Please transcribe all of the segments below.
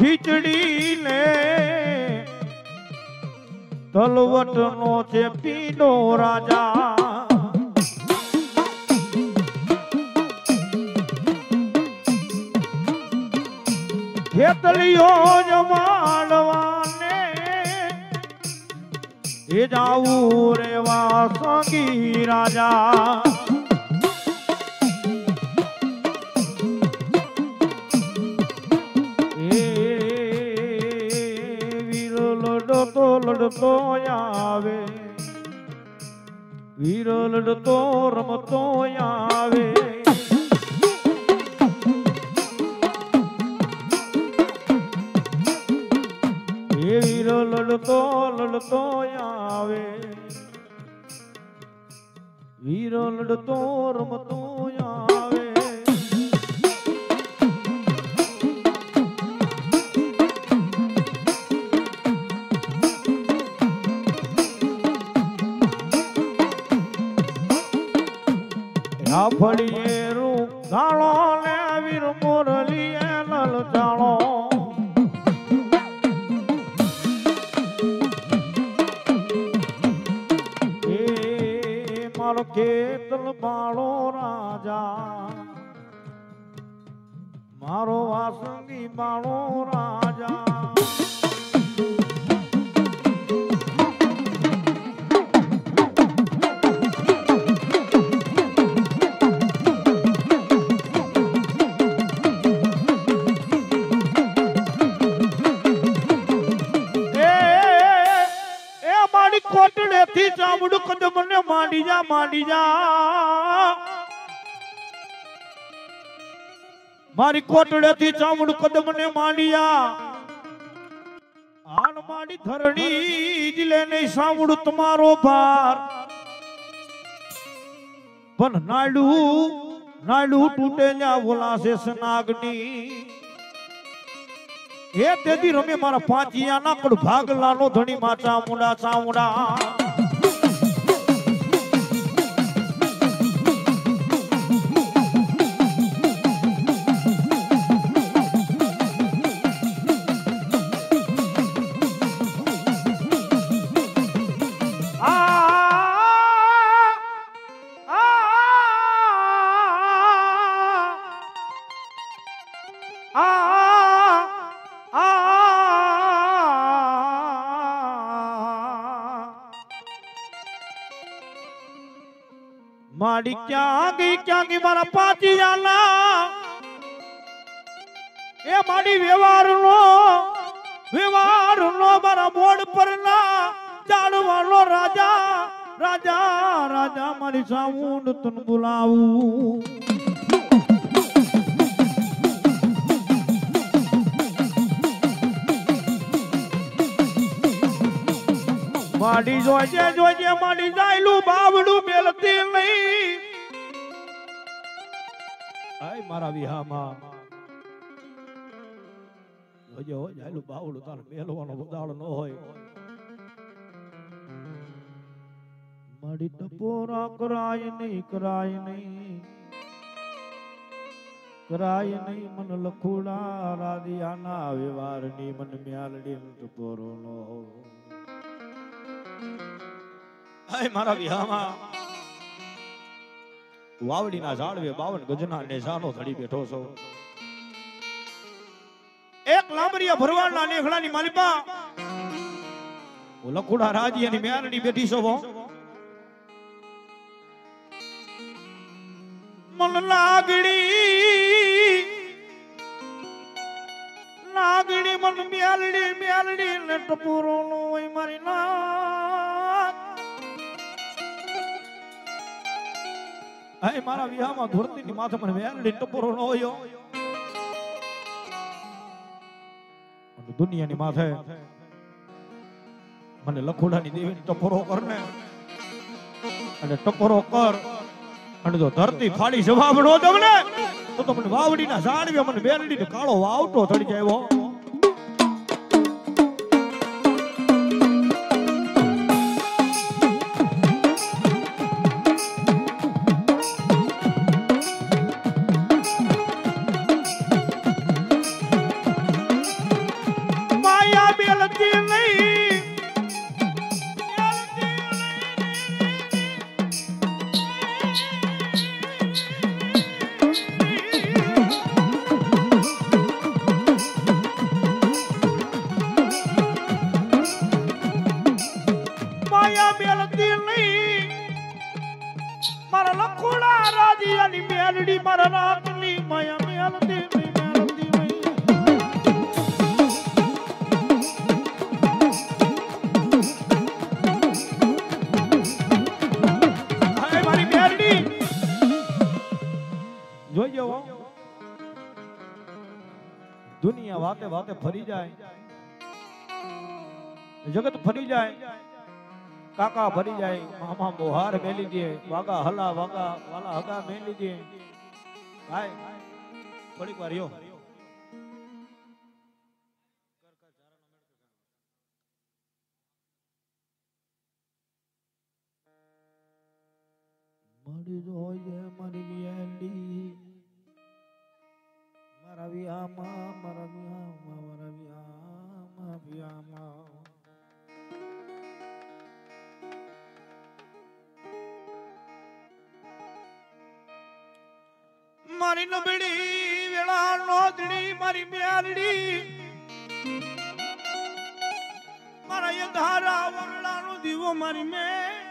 ખીચડી ને તલવટ નો છે પીનો રાજા ખેતલીઓ જમાડવાને એ જાવું રેવા સંગી રાજા લડતો આવે વીર લડતો રમતો આવે એ વીર લડતો આવે વીર લડતો રમતો આવે ફળીએ રૂપ ગાળો ને વીર મોરલીએ લલ જાળો એ મારો કેતલ બાળો રાજા મારો વાસંગી બાળો રાજા કોટડે થી ચામડું કદમ ને માંડી જા મારી કોટડે થી ચામડું કદમ ને માંડી જા આન માડી ધરણી દિલે ને સાંભળું તમારો ભાર પણ નાડું તૂટે જા બોલાશે સનાગની એ તેદી રમે મારા પાંચિયા ના કડ ભાગલાનો ધણી માં ચામુંડા માડી ક્યાં ગઈ મારા પાટિયાના એ માડી વ્યવહાર નો મારા મોડ પર ના જાણવાનો રાજા મારી સાઉન્ડ તું બોલાવું માડી જોજે માડી જાયલું બાવડું મેલતી નહીં આય મારા વિહામાં જોજે જાયલું બાવડું તાર મેલવાનો બદાળ ન હોય માડી ટપોરા કરાય નહીં મન લખુડા રાધિયાના વ્યવહારની મન મ્યાલડી ટપોરો નો હાય મારા વિહામાં વાવડીના ઝાડવે 52 ગજના નેજાનો ધડી બેઠો છો એક લાંબરિયા ભરવાડના નેખડાની માલિપા લખુડા રાજીયાની મ્યાલડી બેઠી છો મન નાગડી મન મ્યાલડી ને ટપુરો નો હોય મારી નાગ હાય મારા વિહામાં ધોરતીની માથે મને મ્યાલડી ટપુરો નો હોય દુનિયાની માથે મને લખોડાની દેવીની ટપોરો કરને અને ટપોરો કર અને જો ધરતી ફાડી જવાબ નો દઉં ને તો મને વાવડીના ઝાડવે મને બેલડીને કાળો વાવટો ચડી જાય રાજીયાની મેલડી મારા રાતની માયા મેલડી મેલડી હાય મારી મેલડી જોઈજો દુનિયા વાતે વાતે ફરી જાય જગત ફરી જાય કાકા ફરી જાય મામા મોહાર મેલી દે વાગા હલા વાગા વાલા હગા મેલી દે ભાઈ થોડીક વાર યો મળી જોઈએ મારી વિયાલી મારા વિયામાં મારા વિયામાં મારા વિયામાં વિયામાં મારી નબળી વેળા નોંધણી મારી મ્યાલડી મારા યધારા વરડાનો દીવો મારી મેલડી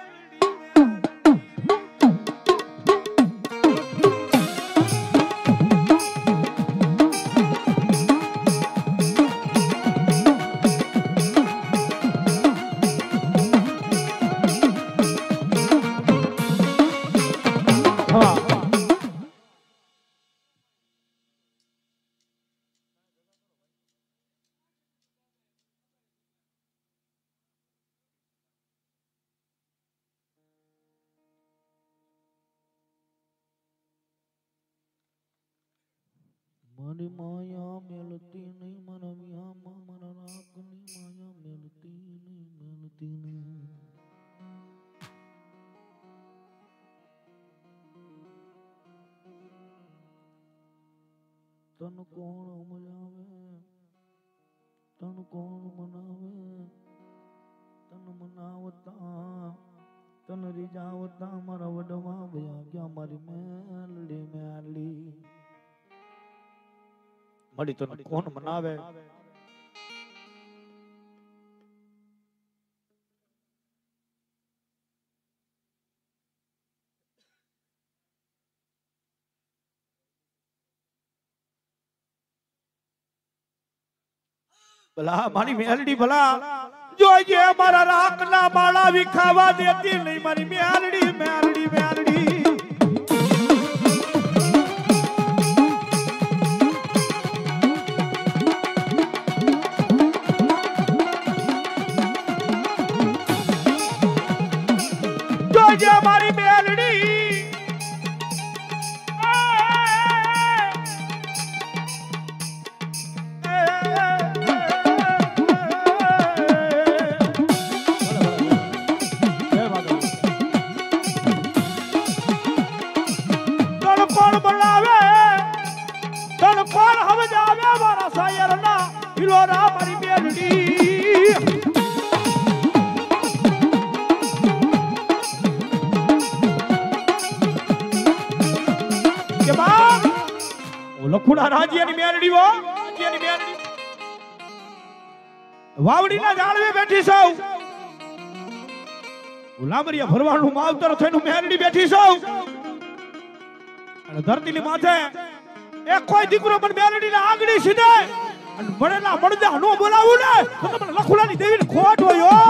મારી માયા મેલતી નહીં મારા વિયામાં મારા રાખની માયા મેલતી નહીં તન કોણ મજાવે તન કોણ મનાવે તન મનાવતા તન રીજાવતા મારા વડવા ભયા ગયા મારી મેલડી મેલી મળી તો કોણ મનાવે ભલા મારી મેલડી ભલા જોજે મારા રાખના માળા વિખાવા દેતી નહીં મારી મેલડી મેલડી મેલડી જોજે મારી મેલડી મારી મેલડી કે બા લખુડા રાજ્યની મેલડી વો રાજ્યની મેલડી વાવડીના ઝાડવે બેઠી સૌ ગુલામરિયા ભરવાનું માવતર થઈને મેલડી બેઠી સૌ અને ધરતીની માથે એક કોઈ દીકરો પણ મેલડીના આંગળી સીધે અને મળેલા મળદા નો બોલાવું ને તો તમને લખુડાની દેવીને ખોટ હોય હો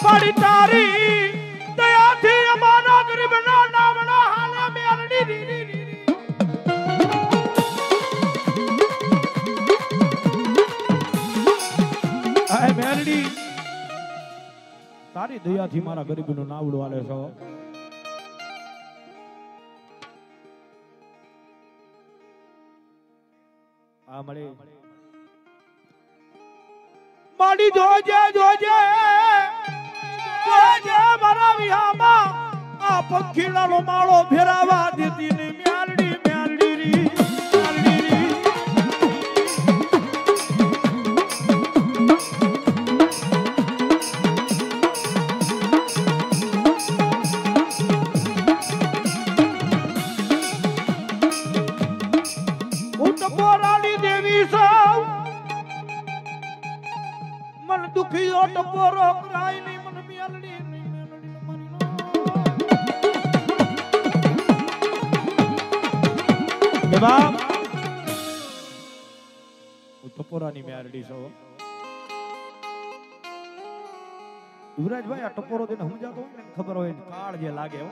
પાડી તારી દયાથી અમારા ગરીબના નામના હાલે મેલડી મેલડી તારી દયાથી મારા ગરીબનું નાવડું આલે છો આ મળે માડી જોજે જોજે જોજે મારા વિહામાં આ પંખીડાનો માળો ફેરાવા દેતી ને મેલડી મેલડી રી ટપોરાની દેવી સૌ મન દુખી ટપોરો કરાય નહીં મન મિયાલડી નહીં બાપ ટપોરાની મેરડી છો યુવરાજભાઈ આ ટપોરો તેને સમજાતો હોય ને ખબર હોય કાળ જે લાગે હો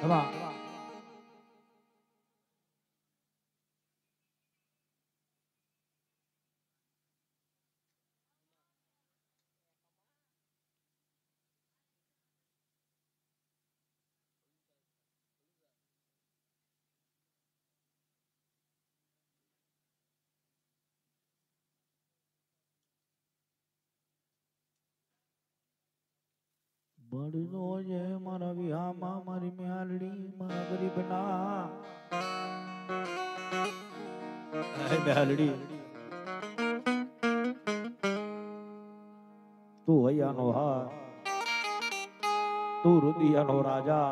હવા બળનો જે મારા વિહામાં મારી મ્યાલડી મારા ગરીબના મ્યાલડી તું હૈયાનો હાર તું રુદિયાનો રાજા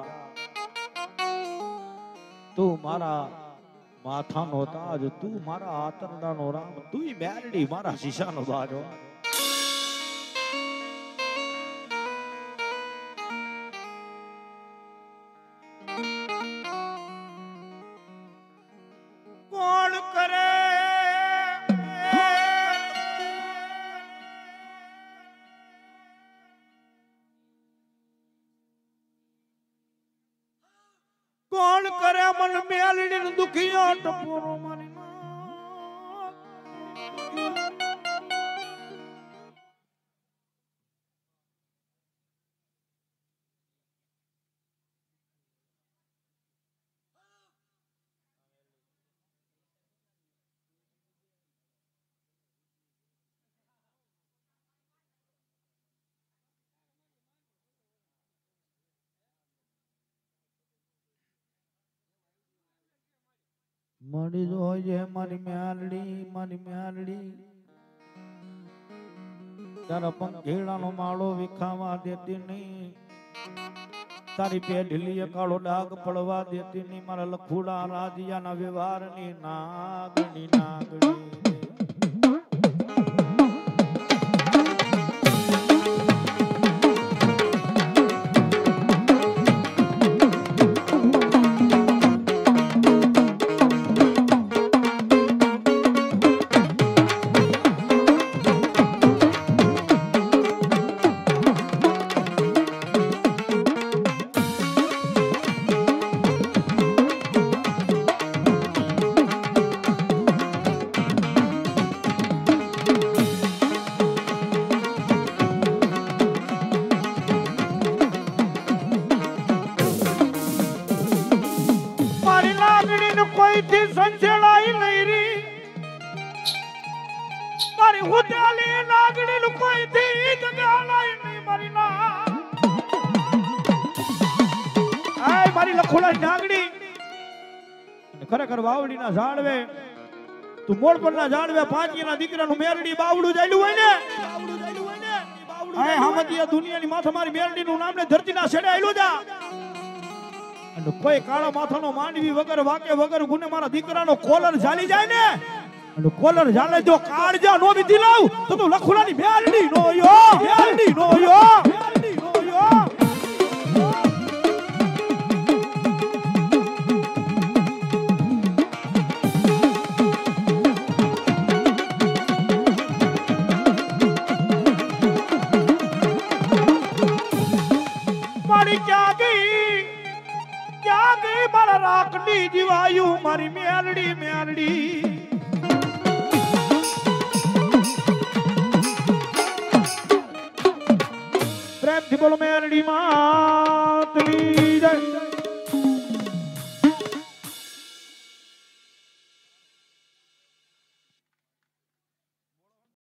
તું મારા માથાનો તાજ તું મારા આતરડાનો રામ તું મ્યાલડી મારા શીશાનો બાજો કોણ કરે મન મેલડી દુખિયા ટપોરો મારી મળી જોઈએ મારી મ્યાલડી તારા પંખીડાનો માળો વિખાવા દેતી નહીં તારી પેઢલીએ કાળો ડાગ પડવા દેતી નહીં મારા લખુડા રાજિયાના વ્યવહારની નાગણી કોઈથી સંચેલાઈ નહીં રી મારી ઉતાલી નાગણી કોઈથી જગાલાઈ નહીં મારી ના આય મારી લખોડા નાગણી ખરેખર વાવડીના ઝાડવે તું મોડ પરના ઝાડવે પાંચીના દીકરાનું મેરડી બાવડું જાયલું હોય ને આય હામદીયા દુનિયાની માથે મારી મેરડીનું નામ ને ધરતીના છેડે આયલું જા અને કોઈ કાળા માથાનો માંડવી વગર વાકે વગર ગુને મારા દીકરાનો કોલર ઝાલી જાય ને અને કોલર ઝાલે જો કાળજા નો વિધી લાવ તો તું લખુલાની મેરડી નો યો મારી ક્યાં ગઈ મારા રાખડી જીવાયું મારી મેરડી પ્રેમથી બોલો મેરડી માતની જય